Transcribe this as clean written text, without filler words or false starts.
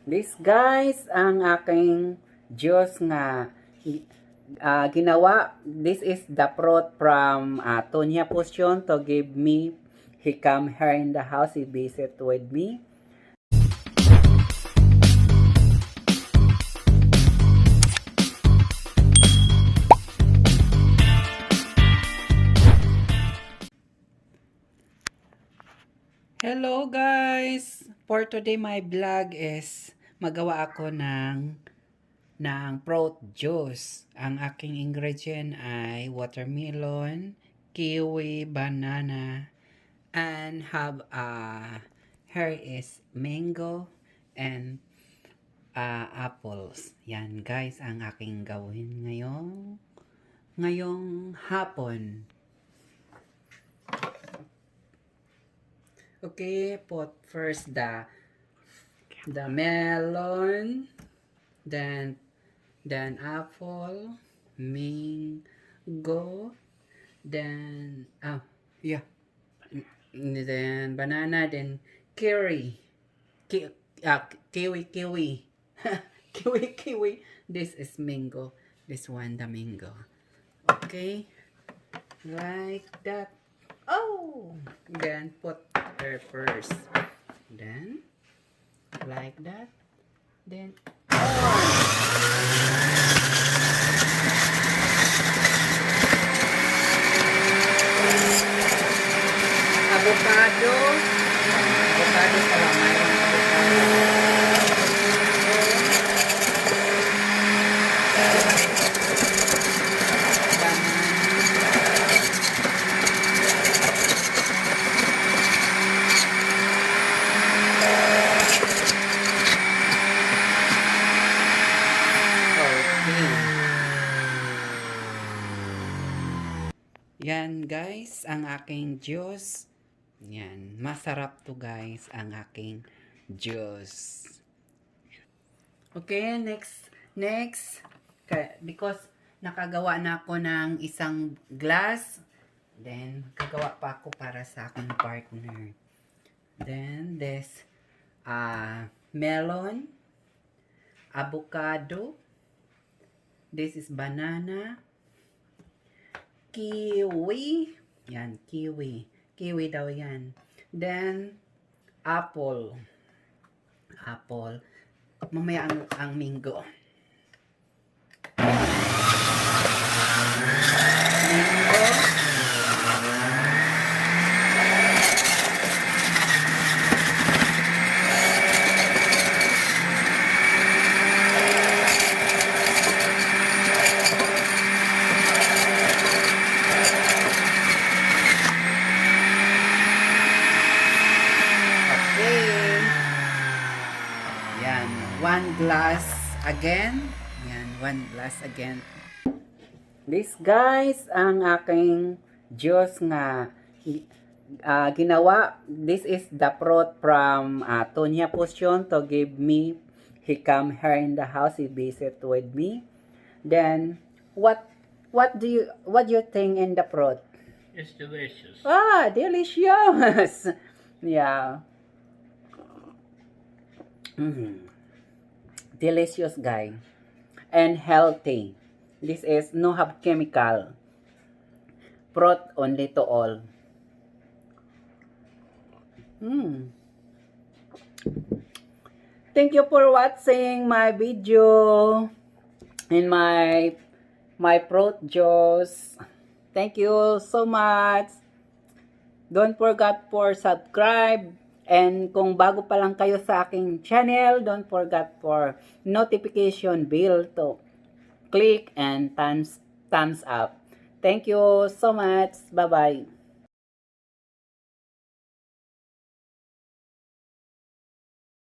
This guys, ang aking Diyos nga ginawa. This is the fruit from Tonia'S to give me. He come here in the house, he visit with me. Hello guys! For today my vlog is magawa ako ng fruit juice. Ang aking ingredient ay watermelon, kiwi, banana, and have here is mango and apples. Yan guys ang aking gawin ngayong hapon. Okay, put first the melon, then apple, mango, then then banana, then kiwi, kiwi. kiwi. This is mango. This one the mango. Okay, like that. Oh, then put her first, then like that, then avocado pala, mayroong yan guys, ang aking juice. Yan, masarap to guys, ang aking juice. Okay, next. Because nakagawa na ako ng isang glass, then gagawa pa ako para sa aking partner. Then this melon, avocado, this is banana, kiwi. Yan, kiwi. Kiwi daw yan. Then, apple. Mamaya ang mango. Yan, 1 glass again. Yan, 1 glass again. This guys, ang aking juice nga ginawa. This is the fruit from Tonia'S to give me. He come here in the house, he visit with me. Then, what do you think in the fruit? It's delicious. Delicious. Yeah. Delicious guy and healthy. This is no have chemical, fruit only to all. Thank you for watching my video in my fruit juice. Thank you so much. Don't forget for subscribe. And kung bago pa lang kayo sa aking channel, don't forget for notification bell to click and thumbs up. Thank you so much. Bye-bye.